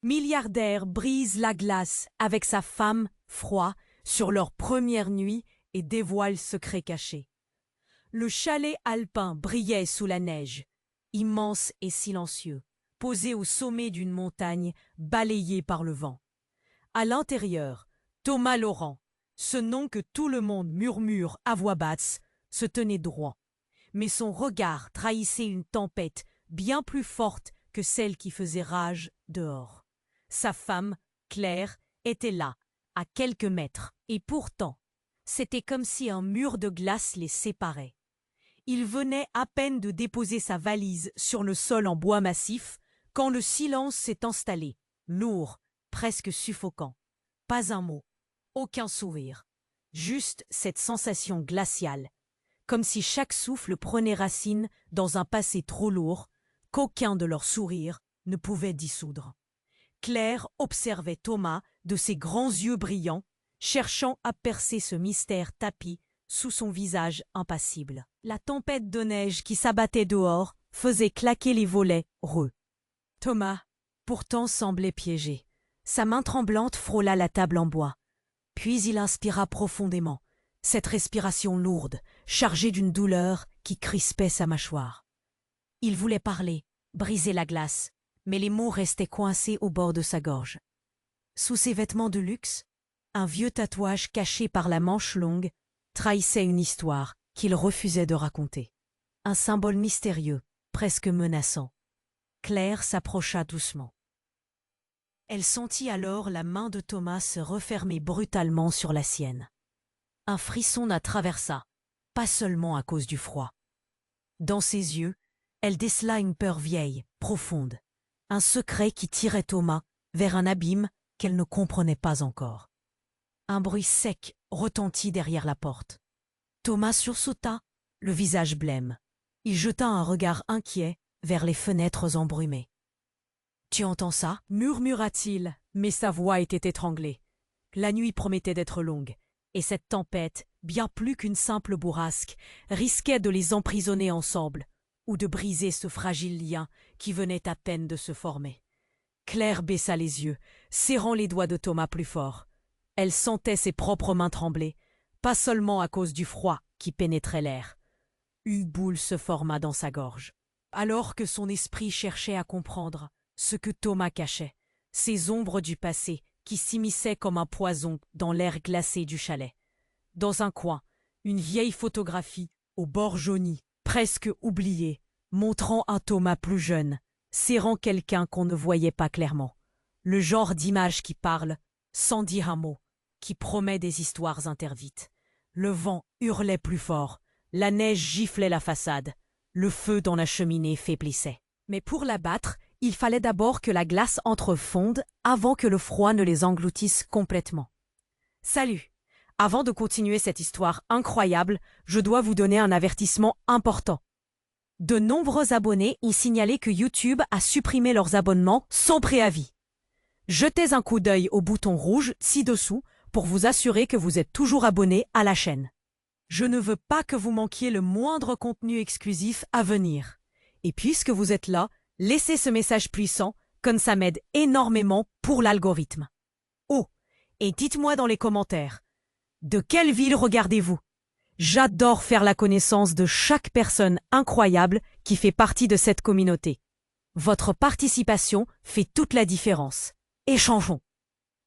Milliardaire brise la glace avec sa femme, froid, sur leur première nuit et dévoile secret caché. Le chalet alpin brillait sous la neige, immense et silencieux, posé au sommet d'une montagne balayée par le vent. À l'intérieur, Thomas Laurent, ce nom que tout le monde murmure à voix basse, se tenait droit. Mais son regard trahissait une tempête bien plus forte que celle qui faisait rage dehors. Sa femme, Claire, était là, à quelques mètres, et pourtant, c'était comme si un mur de glace les séparait. Il venait à peine de déposer sa valise sur le sol en bois massif quand le silence s'est installé, lourd, presque suffocant. Pas un mot, aucun sourire, juste cette sensation glaciale, comme si chaque souffle prenait racine dans un passé trop lourd qu'aucun de leurs sourires ne pouvait dissoudre. Claire observait Thomas de ses grands yeux brillants, cherchant à percer ce mystère tapi sous son visage impassible. La tempête de neige qui s'abattait dehors faisait claquer les volets reux. Thomas, pourtant, semblait piégé. Sa main tremblante frôla la table en bois. Puis il inspira profondément, cette respiration lourde, chargée d'une douleur qui crispait sa mâchoire. Il voulait parler, briser la glace, mais les mots restaient coincés au bord de sa gorge. Sous ses vêtements de luxe, un vieux tatouage caché par la manche longue trahissait une histoire qu'il refusait de raconter. Un symbole mystérieux, presque menaçant. Claire s'approcha doucement. Elle sentit alors la main de Thomas se refermer brutalement sur la sienne. Un frisson la traversa, pas seulement à cause du froid. Dans ses yeux, elle décela une peur vieille, profonde, un secret qui tirait Thomas vers un abîme qu'elle ne comprenait pas encore. Un bruit sec retentit derrière la porte. Thomas sursauta, le visage blême. Il jeta un regard inquiet vers les fenêtres embrumées. « Tu entends ça » murmura-t-il, mais sa voix était étranglée. La nuit promettait d'être longue, et cette tempête, bien plus qu'une simple bourrasque, risquait de les emprisonner ensemble, ou de briser ce fragile lien qui venait à peine de se former. Claire baissa les yeux, serrant les doigts de Thomas plus fort. Elle sentait ses propres mains trembler, pas seulement à cause du froid qui pénétrait l'air. Une boule se forma dans sa gorge. Alors que son esprit cherchait à comprendre ce que Thomas cachait, ces ombres du passé qui s'immisçaient comme un poison dans l'air glacé du chalet. Dans un coin, une vieille photographie, au bord jauni, presque oubliée, montrant un Thomas plus jeune, serrant quelqu'un qu'on ne voyait pas clairement. Le genre d'image qui parle, sans dire un mot, qui promet des histoires interdites. Le vent hurlait plus fort, la neige giflait la façade, le feu dans la cheminée faiblissait. Mais pour l'abattre, il fallait d'abord que la glace entrefonde avant que le froid ne les engloutisse complètement. Salut! Avant de continuer cette histoire incroyable, je dois vous donner un avertissement important. De nombreux abonnés ont signalé que YouTube a supprimé leurs abonnements sans préavis. Jetez un coup d'œil au bouton rouge ci-dessous pour vous assurer que vous êtes toujours abonné à la chaîne. Je ne veux pas que vous manquiez le moindre contenu exclusif à venir. Et puisque vous êtes là, laissez ce message puissant, comme ça m'aide énormément pour l'algorithme. Oh, et dites-moi dans les commentaires, de quelle ville regardez-vous? J'adore faire la connaissance de chaque personne incroyable qui fait partie de cette communauté. Votre participation fait toute la différence. Échangeons.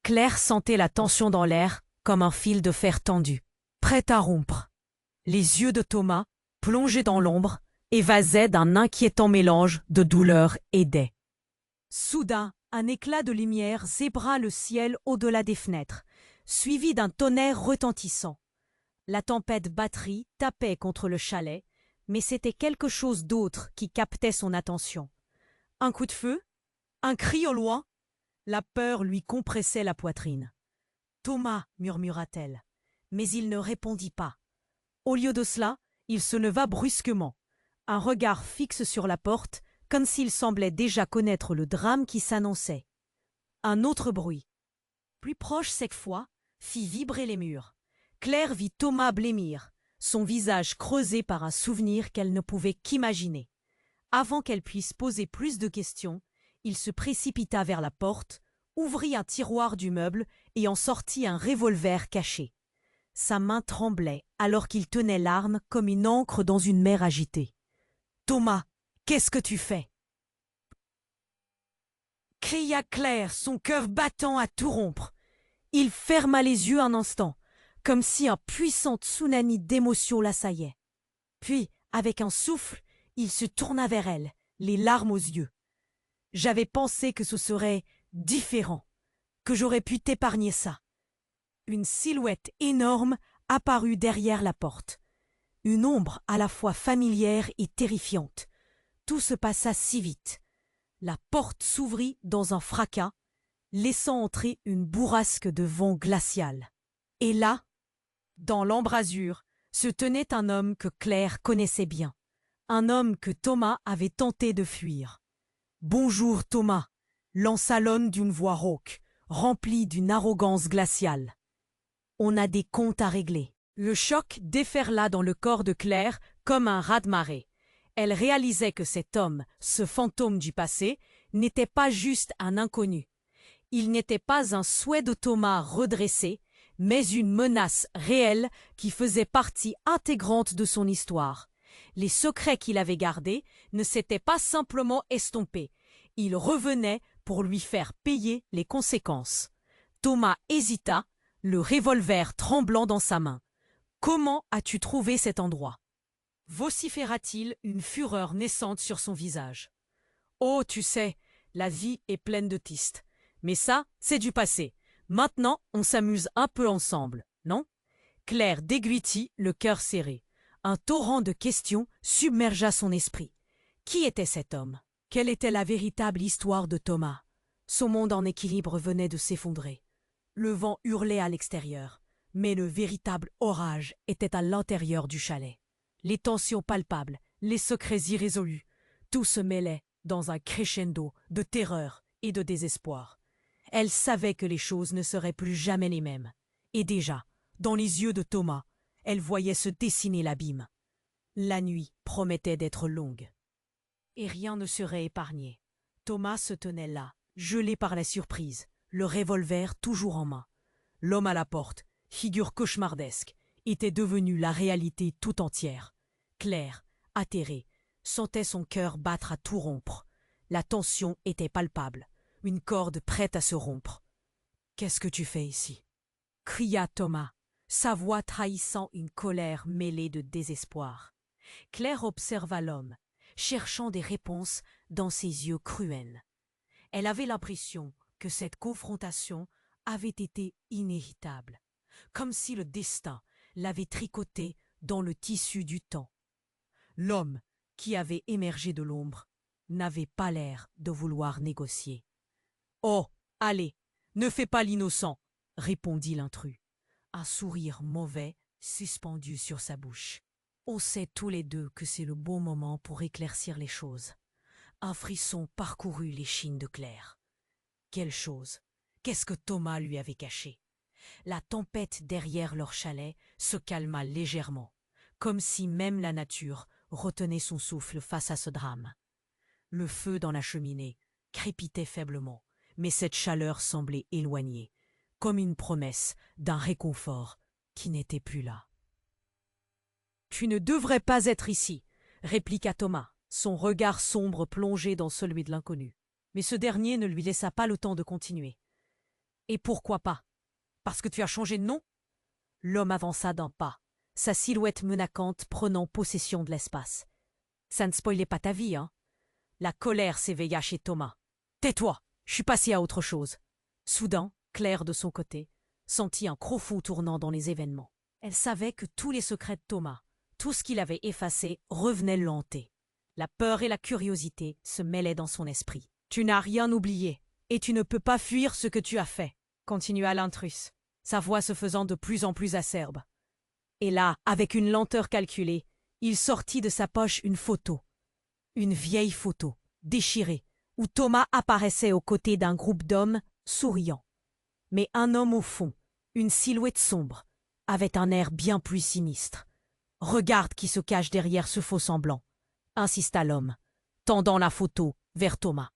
Claire sentait la tension dans l'air comme un fil de fer tendu, prêt à rompre. Les yeux de Thomas, plongés dans l'ombre, évasaient d'un inquiétant mélange de douleur et d'aies. Soudain, un éclat de lumière zébra le ciel au-delà des fenêtres, suivi d'un tonnerre retentissant. La tempête batterie tapait contre le chalet, mais c'était quelque chose d'autre qui captait son attention. Un coup de feu? Un cri au loin? La peur lui compressait la poitrine. « Thomas » murmura-t-elle, mais il ne répondit pas. Au lieu de cela, il se leva brusquement, un regard fixe sur la porte, comme s'il semblait déjà connaître le drame qui s'annonçait. Un autre bruit, plus proche cette fois, fit vibrer les murs. Claire vit Thomas blêmir, son visage creusé par un souvenir qu'elle ne pouvait qu'imaginer. Avant qu'elle puisse poser plus de questions, il se précipita vers la porte, ouvrit un tiroir du meuble et en sortit un revolver caché. Sa main tremblait alors qu'il tenait l'arme comme une ancre dans une mer agitée. « Thomas, qu'est-ce que tu fais ?» cria Claire, son cœur battant à tout rompre. Il ferma les yeux un instant, comme si un puissant tsunami d'émotions l'assaillait. Puis, avec un souffle, il se tourna vers elle, les larmes aux yeux. « J'avais pensé que ce serait différent, que j'aurais pu t'épargner ça. » Une silhouette énorme apparut derrière la porte. Une ombre à la fois familière et terrifiante. Tout se passa si vite. La porte s'ouvrit dans un fracas, laissant entrer une bourrasque de vent glacial. Et là, dans l'embrasure, se tenait un homme que Claire connaissait bien. Un homme que Thomas avait tenté de fuir. « Bonjour Thomas !» lança l'homme d'une voix rauque, remplie d'une arrogance glaciale. « On a des comptes à régler. » Le choc déferla dans le corps de Claire comme un raz-de-marée. Elle réalisait que cet homme, ce fantôme du passé, n'était pas juste un inconnu. Il n'était pas un souhait de Thomas redressé, mais une menace réelle qui faisait partie intégrante de son histoire. Les secrets qu'il avait gardés ne s'étaient pas simplement estompés. Ils revenaient pour lui faire payer les conséquences. Thomas hésita, le revolver tremblant dans sa main. « Comment as-tu trouvé cet endroit ?» vociféra-t-il, une fureur naissante sur son visage. « Oh, tu sais, la vie est pleine de tistes. Mais ça, c'est du passé. Maintenant, on s'amuse un peu ensemble, non ?» Claire déglutit, le cœur serré. Un torrent de questions submergea son esprit. Qui était cet homme? Quelle était la véritable histoire de Thomas? Son monde en équilibre venait de s'effondrer. Le vent hurlait à l'extérieur, mais le véritable orage était à l'intérieur du chalet. Les tensions palpables, les secrets irrésolus, tout se mêlait dans un crescendo de terreur et de désespoir. Elle savait que les choses ne seraient plus jamais les mêmes. Et déjà, dans les yeux de Thomas, elle voyait se dessiner l'abîme. La nuit promettait d'être longue. Et rien ne serait épargné. Thomas se tenait là, gelé par la surprise, le revolver toujours en main. L'homme à la porte, figure cauchemardesque, était devenu la réalité tout entière. Claire, atterrée, sentait son cœur battre à tout rompre. La tension était palpable, une corde prête à se rompre. « Qu'est-ce que tu fais ici ?» cria Thomas, sa voix trahissant une colère mêlée de désespoir. Claire observa l'homme, cherchant des réponses dans ses yeux cruels. Elle avait l'impression que cette confrontation avait été inévitable, comme si le destin l'avait tricotée dans le tissu du temps. L'homme, qui avait émergé de l'ombre, n'avait pas l'air de vouloir négocier. « Oh, allez, ne fais pas l'innocent !» répondit l'intrus. Un sourire mauvais suspendu sur sa bouche. On sait tous les deux que c'est le bon moment pour éclaircir les choses. Un frisson parcourut l'échine de Claire. Quelle chose? Qu'est-ce que Thomas lui avait caché? La tempête derrière leur chalet se calma légèrement, comme si même la nature retenait son souffle face à ce drame. Le feu dans la cheminée crépitait faiblement, mais cette chaleur semblait éloignée, comme une promesse d'un réconfort qui n'était plus là. « Tu ne devrais pas être ici, » répliqua Thomas, son regard sombre plongé dans celui de l'inconnu. Mais ce dernier ne lui laissa pas le temps de continuer. « Et pourquoi pas? Parce que tu as changé de nom ?» L'homme avança d'un pas, sa silhouette menaçante prenant possession de l'espace. « Ça ne spoilait pas ta vie, hein ?» La colère s'éveilla chez Thomas. « Tais-toi, je suis passé à autre chose. » Soudain, Claire, de son côté, sentit un profond tournant dans les événements. Elle savait que tous les secrets de Thomas, tout ce qu'il avait effacé, revenait le hanter. La peur et la curiosité se mêlaient dans son esprit. « Tu n'as rien oublié, et tu ne peux pas fuir ce que tu as fait, » continua l'intrus, sa voix se faisant de plus en plus acerbe. Et là, avec une lenteur calculée, il sortit de sa poche une photo. Une vieille photo, déchirée, où Thomas apparaissait aux côtés d'un groupe d'hommes souriants. Mais un homme au fond, une silhouette sombre, avait un air bien plus sinistre. « Regarde qui se cache derrière ce faux semblant » insista l'homme, tendant la photo vers Thomas.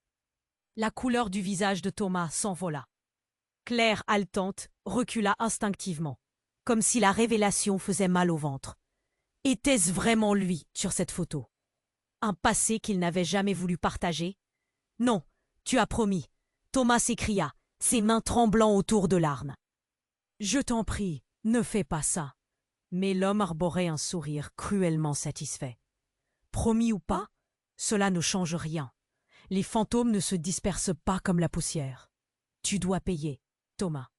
La couleur du visage de Thomas s'envola. Claire, haletante, recula instinctivement, comme si la révélation faisait mal au ventre. Était-ce vraiment lui sur cette photo? Un passé qu'il n'avait jamais voulu partager? Non, tu as promis. Thomas s'écria, ses mains tremblant autour de larmes. Je t'en prie, ne fais pas ça. Mais l'homme arborait un sourire cruellement satisfait. Promis ou pas, cela ne change rien. Les fantômes ne se dispersent pas comme la poussière. Tu dois payer, Thomas.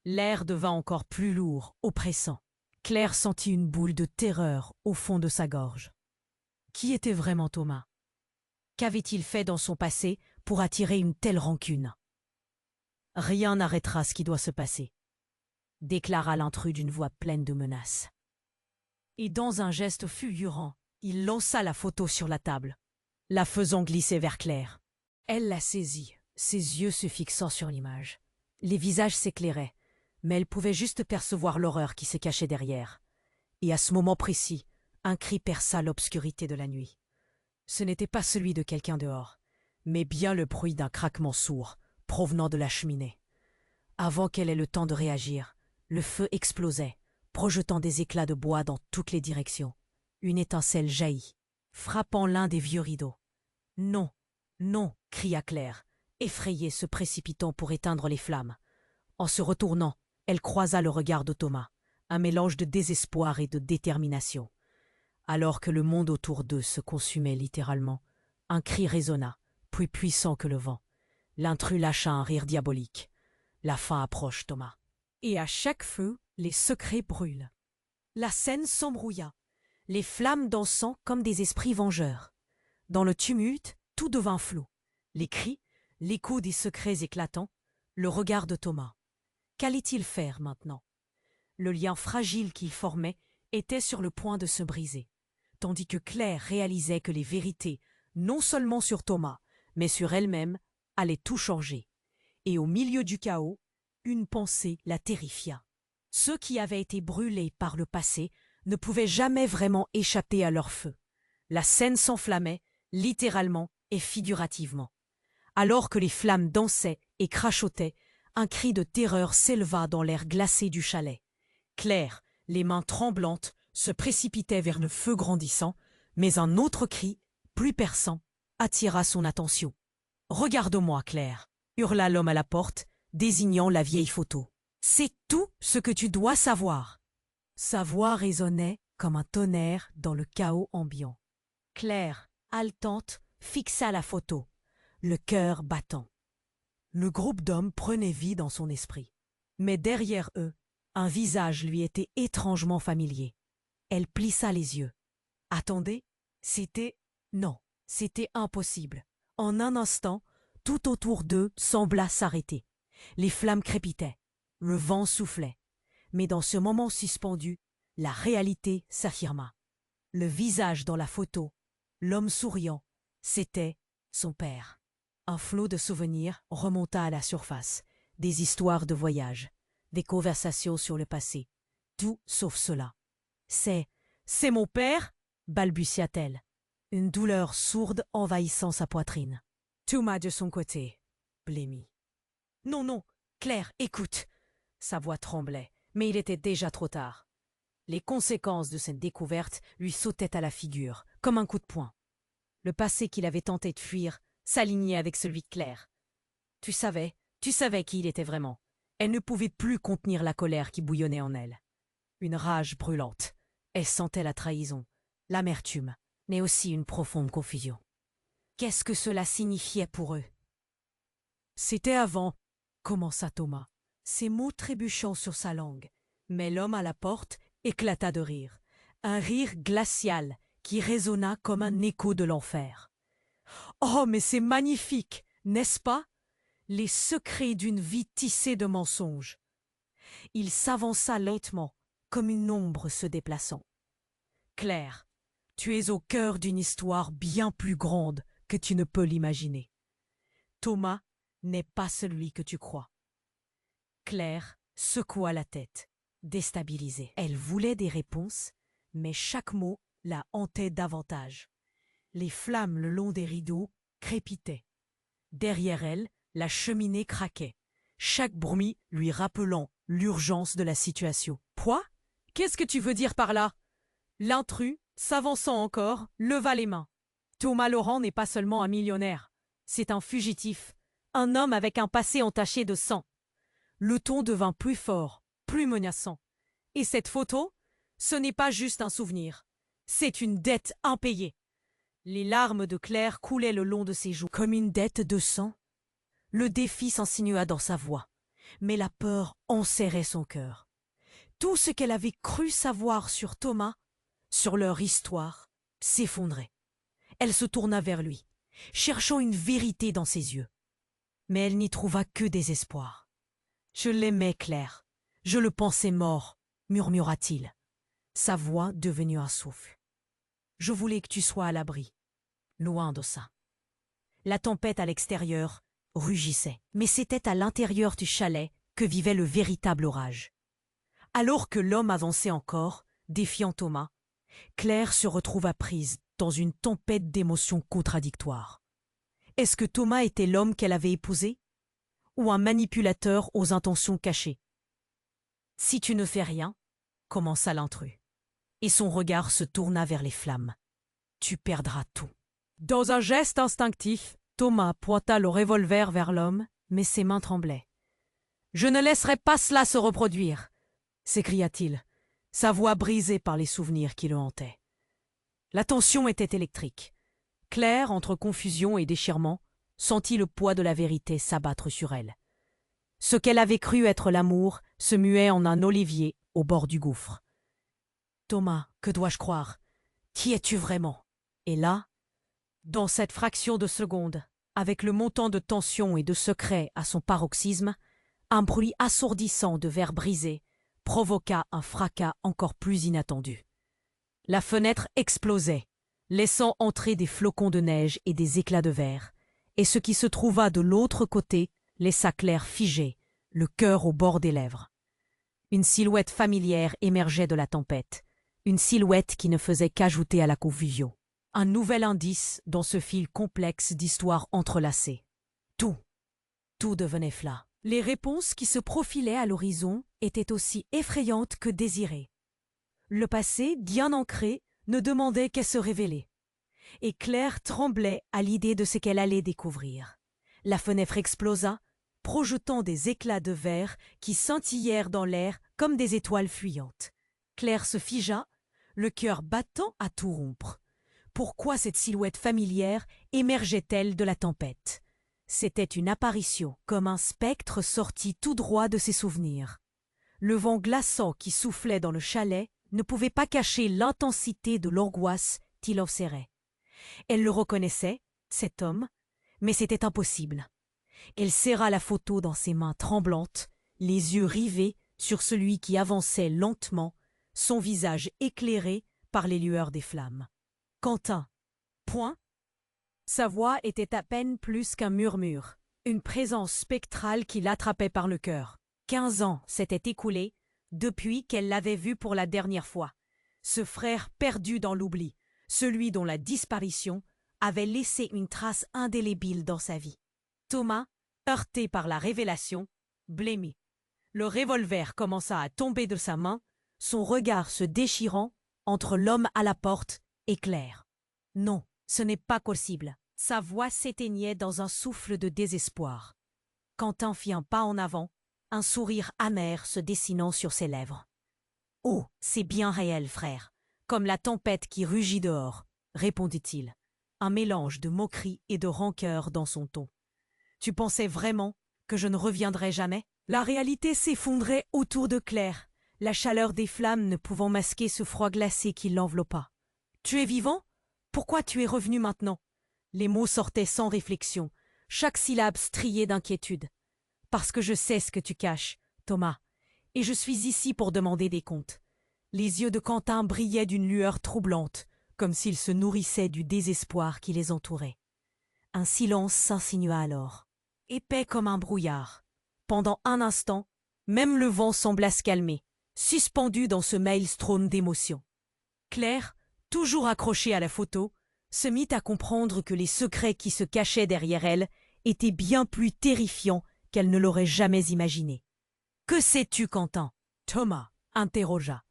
L'air devint encore plus lourd, oppressant. Claire sentit une boule de terreur au fond de sa gorge. Qui était vraiment Thomas? Qu'avait-il fait dans son passé pour attirer une telle rancune? Rien n'arrêtera ce qui doit se passer, déclara l'intrus d'une voix pleine de menaces. Et dans un geste fulgurant, il lança la photo sur la table, la faisant glisser vers Claire. Elle la saisit, ses yeux se fixant sur l'image. Les visages s'éclairaient, mais elle pouvait juste percevoir l'horreur qui se cachait derrière. Et à ce moment précis, un cri perça l'obscurité de la nuit. Ce n'était pas celui de quelqu'un dehors, mais bien le bruit d'un craquement sourd, provenant de la cheminée. Avant qu'elle ait le temps de réagir, le feu explosait, projetant des éclats de bois dans toutes les directions. Une étincelle jaillit, frappant l'un des vieux rideaux. « Non, non !» cria Claire, effrayée, se précipitant pour éteindre les flammes. En se retournant, elle croisa le regard de Thomas, un mélange de désespoir et de détermination. Alors que le monde autour d'eux se consumait littéralement, un cri résonna, plus puissant que le vent. L'intrus lâcha un rire diabolique. La fin approche, Thomas. Et à chaque feu, les secrets brûlent. La scène s'embrouilla, les flammes dansant comme des esprits vengeurs. Dans le tumulte, tout devint flou. Les cris, l'écho des secrets éclatants, le regard de Thomas. Qu'allait-il faire maintenant? Le lien fragile qu'il formait était sur le point de se briser, tandis que Claire réalisait que les vérités, non seulement sur Thomas, mais sur elle-même, allaient tout changer. Et au milieu du chaos, une pensée la terrifia. Ceux qui avaient été brûlés par le passé ne pouvaient jamais vraiment échapper à leur feu. La scène s'enflammait, littéralement et figurativement. Alors que les flammes dansaient et crachotaient, un cri de terreur s'éleva dans l'air glacé du chalet. Claire, les mains tremblantes, se précipitait vers le feu grandissant, mais un autre cri, plus perçant, attira son attention. « Regarde-moi, Claire !» hurla l'homme à la porte, désignant la vieille photo. « C'est tout ce que tu dois savoir !» Sa voix résonnait comme un tonnerre dans le chaos ambiant. Claire, haletante, fixa la photo, le cœur battant. Le groupe d'hommes prenait vie dans son esprit. Mais derrière eux, un visage lui était étrangement familier. Elle plissa les yeux. Attendez, c'était... Non, c'était impossible. En un instant, tout autour d'eux sembla s'arrêter. Les flammes crépitaient, le vent soufflait. Mais dans ce moment suspendu, la réalité s'affirma. Le visage dans la photo, l'homme souriant, c'était son père. Un flot de souvenirs remonta à la surface, des histoires de voyage, des conversations sur le passé, tout sauf cela. « C'est mon père ?» balbutia-t-elle, une douleur sourde envahissant sa poitrine. Thomas de son côté blêmit. « Non, non, Claire, écoute !» Sa voix tremblait, mais il était déjà trop tard. Les conséquences de cette découverte lui sautaient à la figure, comme un coup de poing. Le passé qu'il avait tenté de fuir s'alignait avec celui de Claire. Tu savais qui il était vraiment. Elle ne pouvait plus contenir la colère qui bouillonnait en elle. Une rage brûlante. Elle sentait la trahison, l'amertume, mais aussi une profonde confusion. Qu'est-ce que cela signifiait pour eux? C'était avant, commença Thomas, ses mots trébuchant sur sa langue. Mais l'homme à la porte éclata de rire, un rire glacial qui résonna comme un écho de l'enfer. « Oh, mais c'est magnifique, n'est-ce pas? Les secrets d'une vie tissée de mensonges. » Il s'avança lentement, comme une ombre se déplaçant. « Claire, tu es au cœur d'une histoire bien plus grande que tu ne peux l'imaginer. Thomas n'est pas celui que tu crois. » Claire secoua la tête, déstabilisée. Elle voulait des réponses, mais chaque mot la hantait davantage. Les flammes le long des rideaux crépitaient. Derrière elle, la cheminée craquait, chaque bruit lui rappelant l'urgence de la situation. « Quoi? Qu'est-ce que tu veux dire par là ?» L'intrus, s'avançant encore, leva les mains. Thomas Laurent n'est pas seulement un millionnaire, c'est un fugitif, un homme avec un passé entaché de sang. Le ton devint plus fort, plus menaçant. Et cette photo, ce n'est pas juste un souvenir, c'est une dette impayée. Les larmes de Claire coulaient le long de ses joues. Comme une dette de sang? Le défi s'insinua dans sa voix, mais la peur enserrait son cœur. Tout ce qu'elle avait cru savoir sur Thomas, sur leur histoire, s'effondrait. Elle se tourna vers lui, cherchant une vérité dans ses yeux. Mais elle n'y trouva que désespoir. « Je l'aimais, Claire. Je le pensais mort, » murmura-t-il, sa voix devenue un souffle. « Je voulais que tu sois à l'abri, loin de ça. » La tempête à l'extérieur rugissait, mais c'était à l'intérieur du chalet que vivait le véritable orage. Alors que l'homme avançait encore, défiant Thomas, Claire se retrouva prise dans une tempête d'émotions contradictoires. Est-ce que Thomas était l'homme qu'elle avait épousé? Ou un manipulateur aux intentions cachées? « Si tu ne fais rien, » commença l'intrus, et son regard se tourna vers les flammes. « Tu perdras tout. » Dans un geste instinctif, Thomas pointa le revolver vers l'homme, mais ses mains tremblaient. « Je ne laisserai pas cela se reproduire !» s'écria-t-il, sa voix brisée par les souvenirs qui le hantaient. La tension était électrique. Claire, entre confusion et déchirement, sentit le poids de la vérité s'abattre sur elle. Ce qu'elle avait cru être l'amour se muait en un olivier au bord du gouffre. « Thomas, que dois-je croire? Qui es-tu vraiment ?» Et là, dans cette fraction de seconde, avec le montant de tension et de secret à son paroxysme, un bruit assourdissant de verre brisé provoqua un fracas encore plus inattendu. La fenêtre explosait, laissant entrer des flocons de neige et des éclats de verre, et ce qui se trouva de l'autre côté laissa Claire figée, le cœur au bord des lèvres. Une silhouette familière émergeait de la tempête, une silhouette qui ne faisait qu'ajouter à la confusion. Un nouvel indice dans ce fil complexe d'histoires entrelacées. Tout devenait flat. Les réponses qui se profilaient à l'horizon étaient aussi effrayantes que désirées. Le passé, bien ancré, ne demandait qu'à se révéler. Et Claire tremblait à l'idée de ce qu'elle allait découvrir. La fenêtre explosa, projetant des éclats de verre qui scintillèrent dans l'air comme des étoiles fuyantes. Claire se figea, le cœur battant à tout rompre. Pourquoi cette silhouette familière émergeait-elle de la tempête? C'était une apparition, comme un spectre sorti tout droit de ses souvenirs. Le vent glaçant qui soufflait dans le chalet ne pouvait pas cacher l'intensité de l'angoisse qui l'obsérait. Elle le reconnaissait, cet homme, mais c'était impossible. Elle serra la photo dans ses mains tremblantes, les yeux rivés sur celui qui avançait lentement, son visage éclairé par les lueurs des flammes. Quentin. Point. Sa voix était à peine plus qu'un murmure, une présence spectrale qui l'attrapait par le cœur. 15 ans s'étaient écoulés depuis qu'elle l'avait vu pour la dernière fois. Ce frère perdu dans l'oubli, celui dont la disparition avait laissé une trace indélébile dans sa vie. Thomas, heurté par la révélation, blêmit. Le revolver commença à tomber de sa main, son regard se déchirant entre l'homme à la porte et Claire. Non, ce n'est pas possible. Sa voix s'éteignait dans un souffle de désespoir. Quentin fit un pas en avant, un sourire amer se dessinant sur ses lèvres. « Oh, c'est bien réel, frère, comme la tempête qui rugit dehors, » répondit-il, un mélange de moquerie et de rancœur dans son ton. « Tu pensais vraiment que je ne reviendrais jamais ?» La réalité s'effondrait autour de Claire, la chaleur des flammes ne pouvant masquer ce froid glacé qui l'enveloppa. « Tu es vivant ? Pourquoi tu es revenu maintenant ?» Les mots sortaient sans réflexion, chaque syllabe striée d'inquiétude. « Parce que je sais ce que tu caches, Thomas, et je suis ici pour demander des comptes. » Les yeux de Quentin brillaient d'une lueur troublante, comme s'ils se nourrissaient du désespoir qui les entourait. Un silence s'insinua alors, épais comme un brouillard. Pendant un instant, même le vent sembla se calmer, suspendu dans ce maelstrom d'émotions. Claire, toujours accrochée à la photo, se mit à comprendre que les secrets qui se cachaient derrière elle était bien plus terrifiant qu'elle ne l'aurait jamais imaginé. « Que sais-tu, Quentin ?» Thomas interrogea.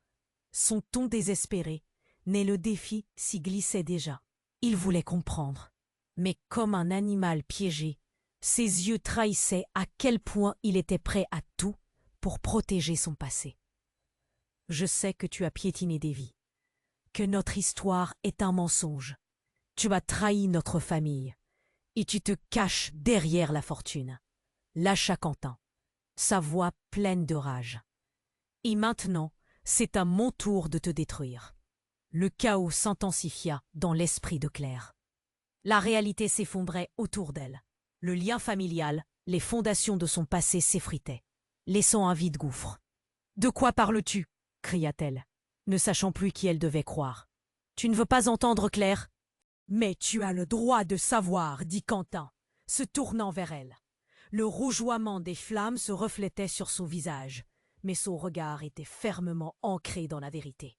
Son ton désespéré, mais le défi s'y glissait déjà. Il voulait comprendre. Mais comme un animal piégé, ses yeux trahissaient à quel point il était prêt à tout pour protéger son passé. « Je sais que tu as piétiné des vies, que notre histoire est un mensonge. Tu as trahi notre famille, et tu te caches derrière la fortune. » Lâcha Quentin, sa voix pleine de rage. « Et maintenant, c'est à mon tour de te détruire. » Le chaos s'intensifia dans l'esprit de Claire. La réalité s'effondrait autour d'elle. Le lien familial, les fondations de son passé s'effritaient, laissant un vide gouffre. « De quoi parles-tu » cria-t-elle, ne sachant plus qui elle devait croire. « Tu ne veux pas entendre, Claire ?»« Mais tu as le droit de savoir, dit Quentin, se tournant vers elle. Le rougeoiement des flammes se reflétait sur son visage, mais son regard était fermement ancré dans la vérité.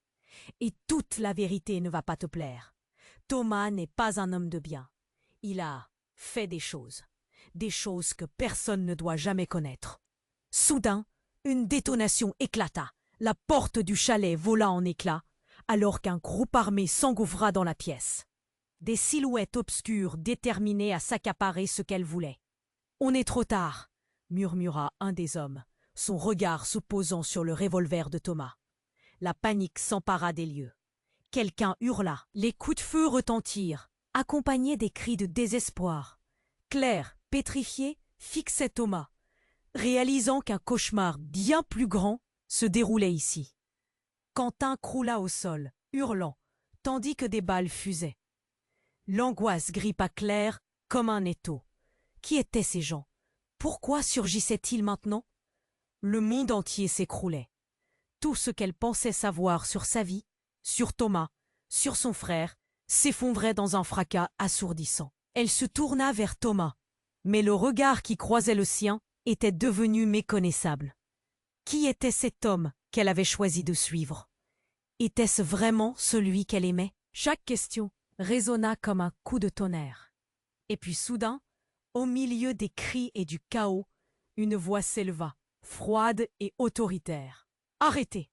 Et toute la vérité ne va pas te plaire. Thomas n'est pas un homme de bien. Il a fait des choses que personne ne doit jamais connaître. » Soudain, une détonation éclata. La porte du chalet vola en éclats, alors qu'un groupe armé s'engouffra dans la pièce. Des silhouettes obscures déterminées à s'accaparer ce qu'elles voulaient. « On est trop tard !» murmura un des hommes, son regard se posant sur le revolver de Thomas. La panique s'empara des lieux. Quelqu'un hurla, les coups de feu retentirent, accompagnés des cris de désespoir. Claire, pétrifiée, fixait Thomas, réalisant qu'un cauchemar bien plus grand se déroulait ici. Quentin croula au sol, hurlant, tandis que des balles fusaient. L'angoisse grippa Claire comme un étau. Qui étaient ces gens? Pourquoi surgissaient-ils maintenant? Le monde entier s'écroulait. Tout ce qu'elle pensait savoir sur sa vie, sur Thomas, sur son frère, s'effondrait dans un fracas assourdissant. Elle se tourna vers Thomas, mais le regard qui croisait le sien était devenu méconnaissable. Qui était cet homme qu'elle avait choisi de suivre? Était-ce vraiment celui qu'elle aimait? Chaque question résonna comme un coup de tonnerre. Et puis soudain, au milieu des cris et du chaos, une voix s'éleva, froide et autoritaire. « Arrêtez !»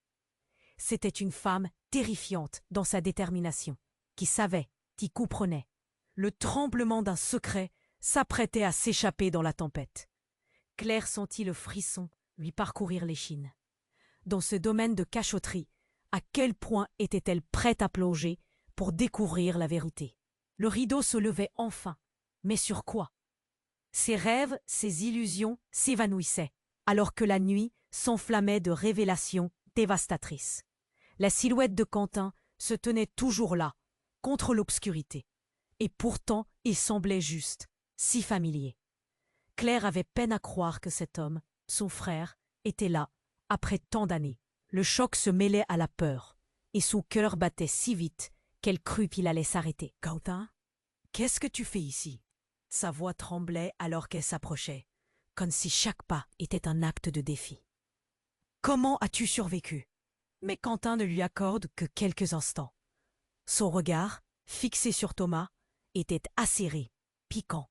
C'était une femme terrifiante dans sa détermination, qui savait, qui comprenait. Le tremblement d'un secret s'apprêtait à s'échapper dans la tempête. Claire sentit le frisson lui parcourir l'échine. Dans ce domaine de cachotterie, à quel point était-elle prête à plonger pour découvrir la vérité? Le rideau se levait enfin, mais sur quoi? Ses rêves, ses illusions s'évanouissaient, alors que la nuit s'enflammait de révélations dévastatrices. La silhouette de Quentin se tenait toujours là, contre l'obscurité. Et pourtant, il semblait juste, si familier. Claire avait peine à croire que cet homme, son frère, était là, après tant d'années. Le choc se mêlait à la peur, et son cœur battait si vite qu'elle crut qu'il allait s'arrêter. « Quentin, qu'est-ce que tu fais ici ?» Sa voix tremblait alors qu'elle s'approchait, comme si chaque pas était un acte de défi. « Comment as-tu survécu ?» Mais Quentin ne lui accorde que quelques instants. Son regard, fixé sur Thomas, était acéré, piquant.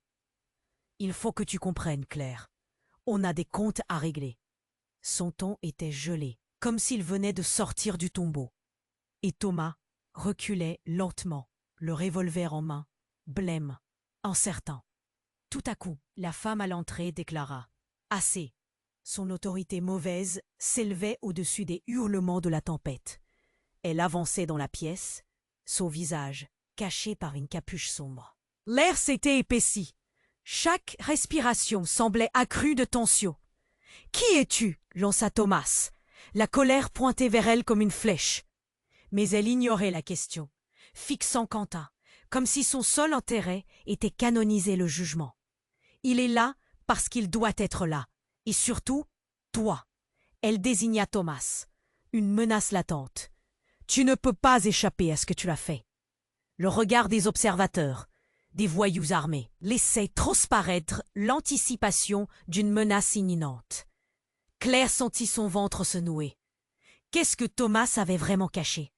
« Il faut que tu comprennes, Claire. On a des comptes à régler. » Son ton était gelé, comme s'il venait de sortir du tombeau. Et Thomas reculait lentement, le revolver en main, blême, incertain. Tout à coup, la femme à l'entrée déclara « Assez !» Son autorité mauvaise s'élevait au-dessus des hurlements de la tempête. Elle avançait dans la pièce, son visage caché par une capuche sombre. L'air s'était épaissi. Chaque respiration semblait accrue de tension. « Qui es-tu » lança Thomas, la colère pointée vers elle comme une flèche. Mais elle ignorait la question, fixant Quentin, comme si son seul intérêt était canoniser le jugement. Il est là parce qu'il doit être là, et surtout, toi. Elle désigna Thomas, une menace latente. Tu ne peux pas échapper à ce que tu as fait. Le regard des observateurs, des voyous armés, laissait transparaître l'anticipation d'une menace imminente. Claire sentit son ventre se nouer. Qu'est-ce que Thomas avait vraiment caché?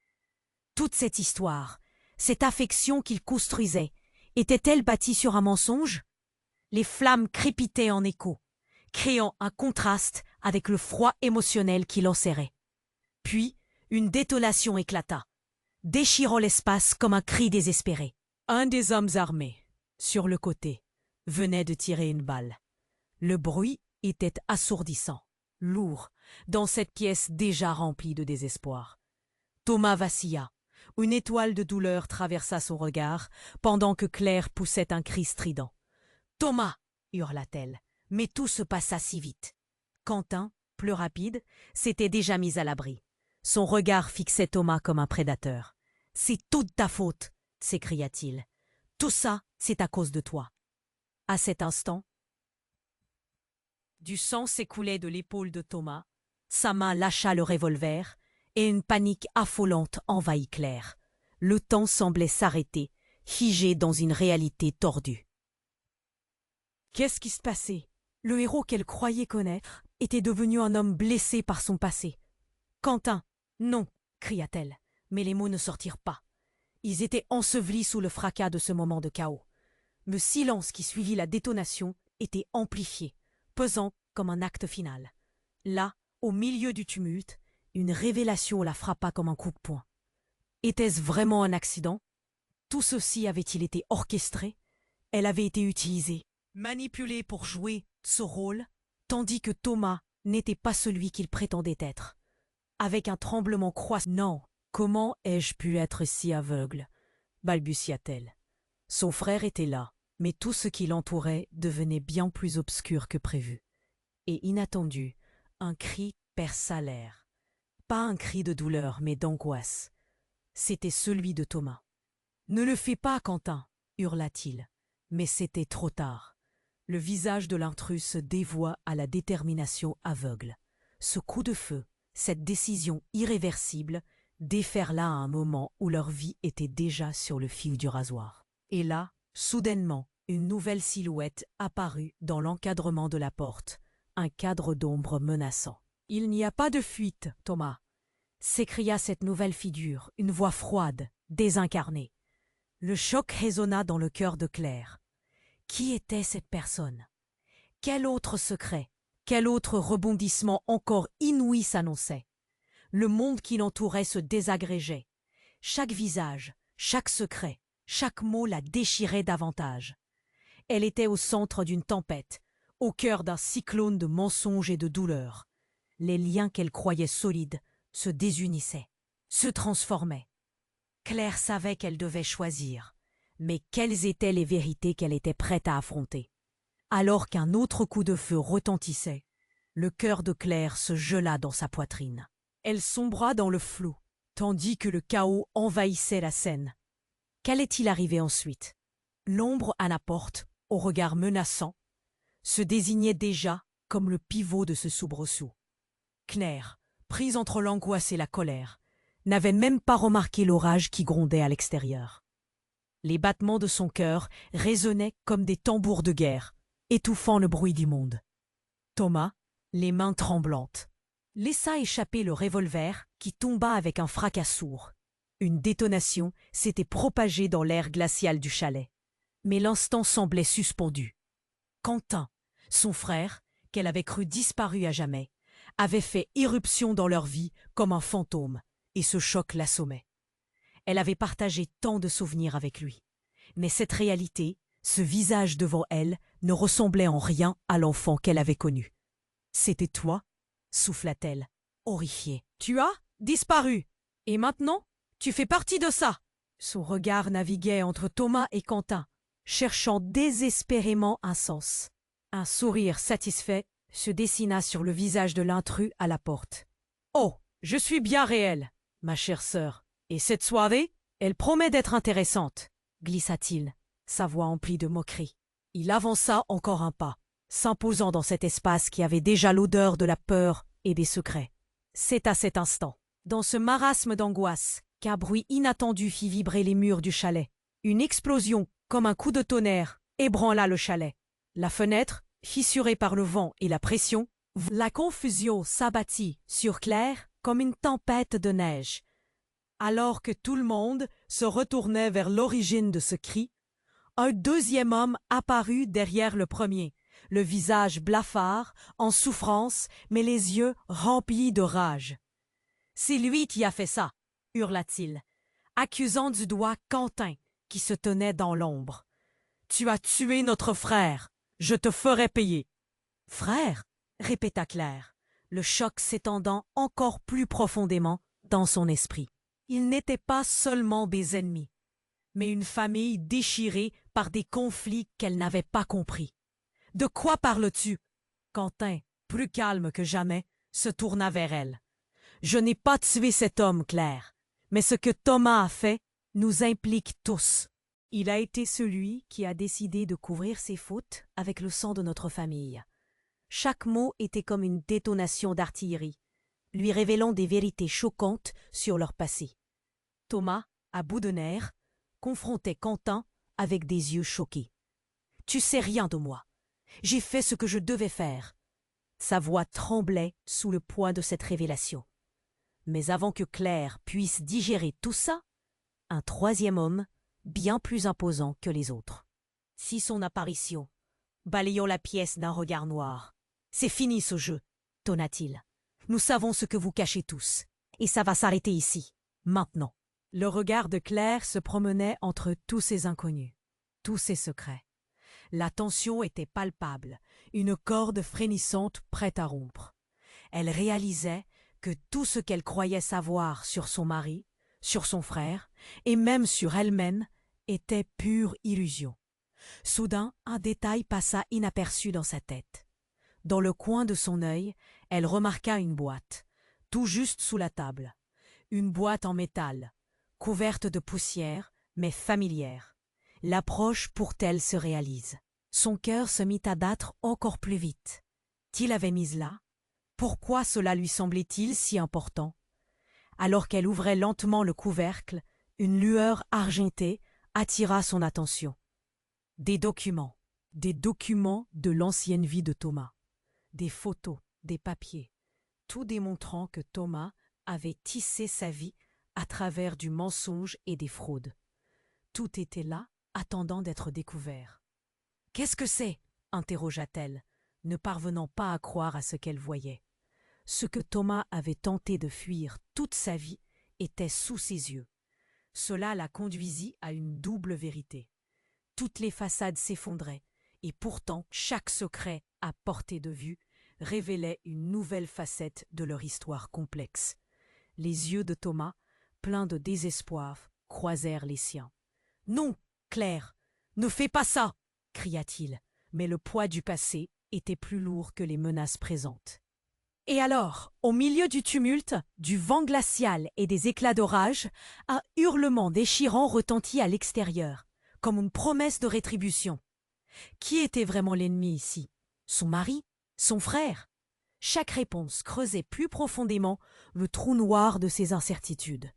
Toute cette histoire, cette affection qu'il construisait, était-elle bâtie sur un mensonge? Les flammes crépitaient en écho, créant un contraste avec le froid émotionnel qui l'enserrait. Puis, une détonation éclata, déchirant l'espace comme un cri désespéré. Un des hommes armés, sur le côté, venait de tirer une balle. Le bruit était assourdissant, lourd, dans cette pièce déjà remplie de désespoir. Thomas vacilla. Une étoile de douleur traversa son regard, pendant que Claire poussait un cri strident. « Thomas !» hurla-t-elle, mais tout se passa si vite. Quentin, plus rapide, s'était déjà mis à l'abri. Son regard fixait Thomas comme un prédateur. « C'est toute ta faute !» s'écria-t-il. « Tout ça, c'est à cause de toi. » À cet instant, du sang s'écoulait de l'épaule de Thomas, sa main lâcha le revolver, et une panique affolante envahit Claire. Le temps semblait s'arrêter, figé dans une réalité tordue. Qu'est-ce qui se passait? Le héros qu'elle croyait connaître était devenu un homme blessé par son passé. « Quentin, non !» cria-t-elle, mais les mots ne sortirent pas. Ils étaient ensevelis sous le fracas de ce moment de chaos. Le silence qui suivit la détonation était amplifié, pesant comme un acte final. Là, au milieu du tumulte, une révélation la frappa comme un coup de poing. Était-ce vraiment un accident? Tout ceci avait-il été orchestré? Elle avait été utilisée, manipulée pour jouer ce rôle, tandis que Thomas n'était pas celui qu'il prétendait être. Avec un tremblement croissant, « Non, comment ai-je pu être si aveugle ?» balbutia-t-elle. Son frère était là, mais tout ce qui l'entourait devenait bien plus obscur que prévu. Et inattendu, un cri perça l'air. Pas un cri de douleur, mais d'angoisse. C'était celui de Thomas. « Ne le fais pas, Quentin !» hurla-t-il. Mais c'était trop tard. Le visage de l'intrus se dévoua à la détermination aveugle. Ce coup de feu, cette décision irréversible, déferla à un moment où leur vie était déjà sur le fil du rasoir. Et là, soudainement, une nouvelle silhouette apparut dans l'encadrement de la porte, un cadre d'ombre menaçant. « Il n'y a pas de fuite, Thomas !» s'écria cette nouvelle figure, une voix froide, désincarnée. Le choc résonna dans le cœur de Claire. Qui était cette personne? Quel autre secret, quel autre rebondissement encore inouï s'annonçait? Le monde qui l'entourait se désagrégeait. Chaque visage, chaque secret, chaque mot la déchirait davantage. Elle était au centre d'une tempête, au cœur d'un cyclone de mensonges et de douleurs. Les liens qu'elle croyait solides se désunissaient, se transformaient. Claire savait qu'elle devait choisir, mais quelles étaient les vérités qu'elle était prête à affronter? Alors qu'un autre coup de feu retentissait, le cœur de Claire se gela dans sa poitrine. Elle sombra dans le flou, tandis que le chaos envahissait la scène. Qu'allait-il arriver ensuite? L'ombre à la porte, au regard menaçant, se désignait déjà comme le pivot de ce soubresaut. Claire, prise entre l'angoisse et la colère, n'avait même pas remarqué l'orage qui grondait à l'extérieur. Les battements de son cœur résonnaient comme des tambours de guerre, étouffant le bruit du monde. Thomas, les mains tremblantes, laissa échapper le revolver qui tomba avec un fracas sourd. Une détonation s'était propagée dans l'air glacial du chalet. Mais l'instant semblait suspendu. Quentin, son frère, qu'elle avait cru disparu à jamais, avait fait irruption dans leur vie comme un fantôme, et ce choc l'assommait. Elle avait partagé tant de souvenirs avec lui. Mais cette réalité, ce visage devant elle, ne ressemblait en rien à l'enfant qu'elle avait connu. « C'était toi ?» souffla-t-elle, horrifiée. « Tu as disparu, et maintenant, tu fais partie de ça !» Son regard naviguait entre Thomas et Quentin, cherchant désespérément un sens. Un sourire satisfait se dessina sur le visage de l'intrus à la porte. « Oh, je suis bien réel, ma chère sœur, et cette soirée, elle promet d'être intéressante, » glissa-t-il, sa voix emplie de moquerie. Il avança encore un pas, s'imposant dans cet espace qui avait déjà l'odeur de la peur et des secrets. C'est à cet instant, dans ce marasme d'angoisse, qu'un bruit inattendu fit vibrer les murs du chalet. Une explosion, comme un coup de tonnerre, ébranla le chalet. La fenêtre, fissurée par le vent et la pression, la confusion s'abattit sur Claire comme une tempête de neige. Alors que tout le monde se retournait vers l'origine de ce cri, Un deuxième homme apparut derrière le premier, le visage blafard, en souffrance, mais les yeux remplis de rage. « C'est lui qui a fait ça !» hurla-t-il, accusant du doigt Quentin, qui se tenait dans l'ombre. « Tu as tué notre frère. Je te ferai payer. »« Frère ?» répéta Claire, le choc s'étendant encore plus profondément dans son esprit. Ils n'étaient pas seulement des ennemis, mais une famille déchirée par des conflits qu'elle n'avait pas compris. « De quoi parles-tu » Quentin, plus calme que jamais, se tourna vers elle. « Je n'ai pas tué cet homme, Claire, mais ce que Thomas a fait nous implique tous. Il a été celui qui a décidé de couvrir ses fautes avec le sang de notre famille. » Chaque mot était comme une détonation d'artillerie, lui révélant des vérités choquantes sur leur passé. Thomas, à bout de nerfs, confrontait Quentin avec des yeux choqués. « Tu sais rien de moi. J'ai fait ce que je devais faire. » Sa voix tremblait sous le poids de cette révélation. Mais avant que Claire puisse digérer tout ça, un troisième homme, bien plus imposant que les autres, fit son apparition, balayant la pièce d'un regard noir. « C'est fini ce jeu, » tonna-t-il. « Nous savons ce que vous cachez tous, et ça va s'arrêter ici, maintenant. » Le regard de Claire se promenait entre tous ces inconnus, tous ces secrets. La tension était palpable, une corde frémissante prête à rompre. Elle réalisait que tout ce qu'elle croyait savoir sur son mari, sur son frère, et même sur elle-même, était pure illusion. Soudain, un détail passa inaperçu dans sa tête. Dans le coin de son œil, elle remarqua une boîte, tout juste sous la table. Une boîte en métal, couverte de poussière, mais familière. L'approche pour elle se réalise. Son cœur se mit à battre encore plus vite. Qui l'avait mise là? Pourquoi cela lui semblait-il si important? Alors qu'elle ouvrait lentement le couvercle, une lueur argentée attira son attention. Des documents de l'ancienne vie de Thomas. Des photos, des papiers, tout démontrant que Thomas avait tissé sa vie à travers du mensonge et des fraudes. Tout était là, attendant d'être découvert. « Qu'est-ce que c'est » interrogea-t-elle, ne parvenant pas à croire à ce qu'elle voyait. Ce que Thomas avait tenté de fuir toute sa vie était sous ses yeux. Cela la conduisit à une double vérité. Toutes les façades s'effondraient, et pourtant chaque secret à portée de vue révélait une nouvelle facette de leur histoire complexe. Les yeux de Thomas, pleins de désespoir, croisèrent les siens. « Non, Claire, ne fais pas ça !» cria-t-il, mais le poids du passé était plus lourd que les menaces présentes. Et alors, au milieu du tumulte, du vent glacial et des éclats d'orage, un hurlement déchirant retentit à l'extérieur, comme une promesse de rétribution. Qui était vraiment l'ennemi ici? Son mari? Son frère? Chaque réponse creusait plus profondément le trou noir de ses incertitudes.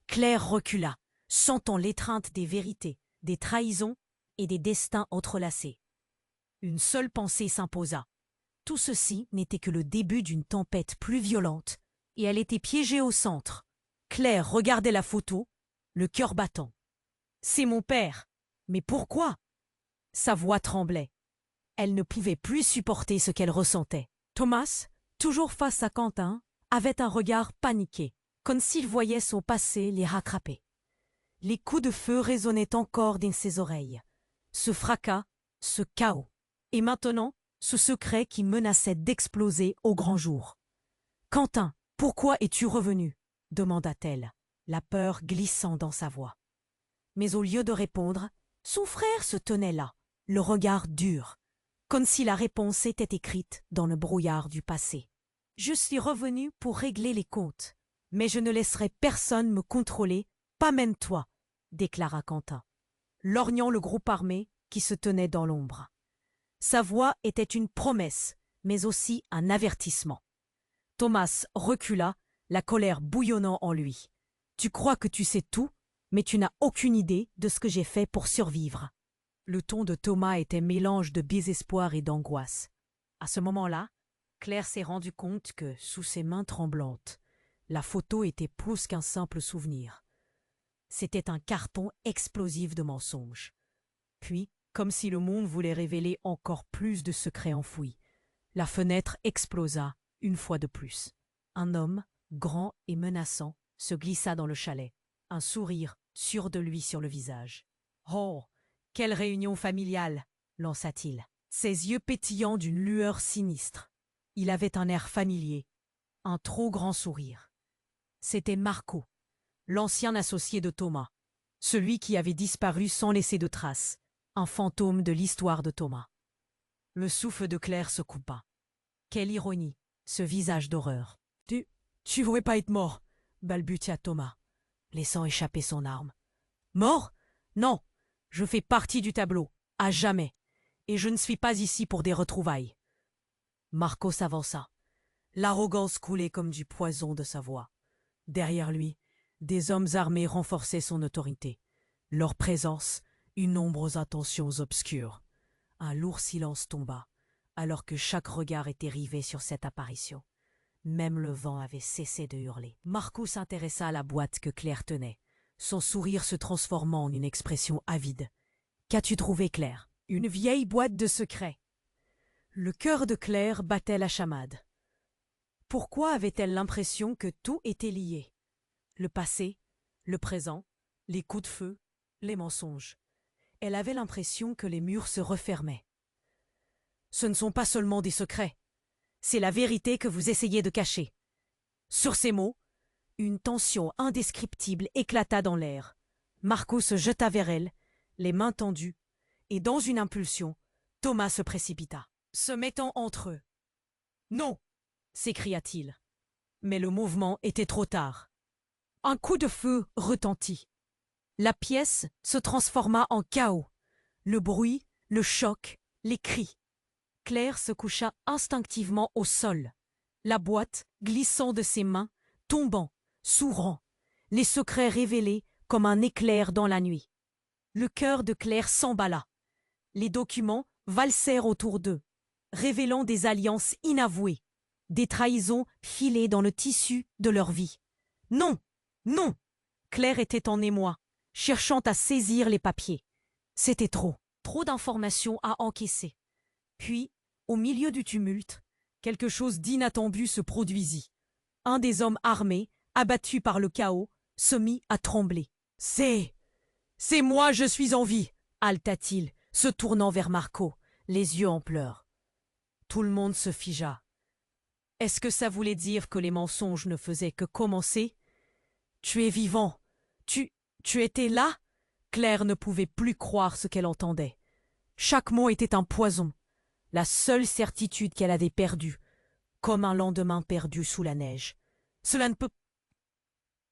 Claire recula, sentant l'étreinte des vérités, des trahisons et des destins entrelacés. Une seule pensée s'imposa. Tout ceci n'était que le début d'une tempête plus violente, et elle était piégée au centre. Claire regardait la photo, le cœur battant. « C'est mon père. Mais pourquoi ?» Sa voix tremblait. Elle ne pouvait plus supporter ce qu'elle ressentait. Thomas, toujours face à Quentin, avait un regard paniqué, comme s'il voyait son passé les rattraper. Les coups de feu résonnaient encore dans ses oreilles. Ce fracas, ce chaos. Et maintenant, ce secret qui menaçait d'exploser au grand jour. « Quentin, pourquoi es-tu revenu ?» demanda-t-elle, la peur glissant dans sa voix. Mais au lieu de répondre, son frère se tenait là, le regard dur, comme si la réponse était écrite dans le brouillard du passé. « Je suis revenu pour régler les comptes, mais je ne laisserai personne me contrôler, pas même toi, » déclara Quentin, lorgnant le groupe armé qui se tenait dans l'ombre. Sa voix était une promesse, mais aussi un avertissement. Thomas recula, la colère bouillonnant en lui. « Tu crois que tu sais tout, mais tu n'as aucune idée de ce que j'ai fait pour survivre. » Le ton de Thomas était mélange de désespoir et d'angoisse. À ce moment-là, Claire s'est rendue compte que, sous ses mains tremblantes, la photo était plus qu'un simple souvenir. C'était un carton explosif de mensonges. Puis, comme si le monde voulait révéler encore plus de secrets enfouis, la fenêtre explosa une fois de plus. Un homme, grand et menaçant, se glissa dans le chalet, un sourire sûr de lui sur le visage. « Oh, quelle réunion familiale !» lança-t-il, ses yeux pétillants d'une lueur sinistre. Il avait un air familier, un trop grand sourire. C'était Marco, l'ancien associé de Thomas, celui qui avait disparu sans laisser de traces, un fantôme de l'histoire de Thomas. Le souffle de Claire se coupa. Quelle ironie, ce visage d'horreur. Tu voulais pas être mort, balbutia Thomas, laissant échapper son arme. Mort? Non, je fais partie du tableau, à jamais, et je ne suis pas ici pour des retrouvailles. Marco s'avança. L'arrogance coulait comme du poison de sa voix. Derrière lui, des hommes armés renforçaient son autorité. Leur présence, une ombre aux intentions obscures. Un lourd silence tomba, alors que chaque regard était rivé sur cette apparition. Même le vent avait cessé de hurler. Marco s'intéressa à la boîte que Claire tenait, son sourire se transformant en une expression avide. « Qu'as-tu trouvé, Claire ?»« Une vieille boîte de secrets. » Le cœur de Claire battait la chamade. Pourquoi avait-elle l'impression que tout était lié? Le passé, le présent, les coups de feu, les mensonges. Elle avait l'impression que les murs se refermaient. Ce ne sont pas seulement des secrets. C'est la vérité que vous essayez de cacher. Sur ces mots, une tension indescriptible éclata dans l'air. Marco se jeta vers elle, les mains tendues, et dans une impulsion, Thomas se précipita, se mettant entre eux. « Non !» s'écria-t-il. Mais le mouvement était trop tard. Un coup de feu retentit. La pièce se transforma en chaos. Le bruit, le choc, les cris. Claire se coucha instinctivement au sol, la boîte glissant de ses mains, tombant, s'ouvrant, les secrets révélés comme un éclair dans la nuit. Le cœur de Claire s'emballa. Les documents valsèrent autour d'eux, révélant des alliances inavouées, des trahisons filées dans le tissu de leur vie. Non, non! Claire était en émoi, cherchant à saisir les papiers. C'était trop d'informations à encaisser. Puis, au milieu du tumulte, quelque chose d'inattendu se produisit. Un des hommes armés, abattu par le chaos, se mit à trembler. « C'est moi, je suis en vie !» haleta-t-il, se tournant vers Marco, les yeux en pleurs. Tout le monde se figea. Est-ce que ça voulait dire que les mensonges ne faisaient que commencer? « Tu es vivant. Tu étais là ?» Claire ne pouvait plus croire ce qu'elle entendait. Chaque mot était un poison, la seule certitude qu'elle avait perdue, comme un lendemain perdu sous la neige. Cela ne peut...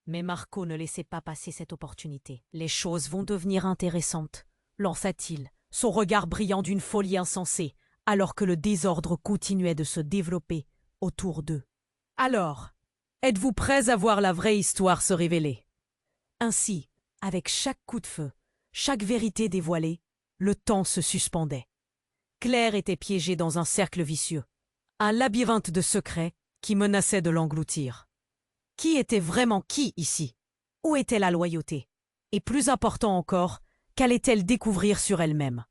Mais Marco ne laissait pas passer cette opportunité. « Les choses vont devenir intéressantes », lança-t-il, son regard brillant d'une folie insensée, alors que le désordre continuait de se développer autour d'eux. « Alors, êtes-vous prêts à voir la vraie histoire se révéler ?» Ainsi, avec chaque coup de feu, chaque vérité dévoilée, le temps se suspendait. Claire était piégée dans un cercle vicieux, un labyrinthe de secrets qui menaçait de l'engloutir. Qui était vraiment qui ici? Où était la loyauté? Et plus important encore, qu'allait-elle découvrir sur elle-même?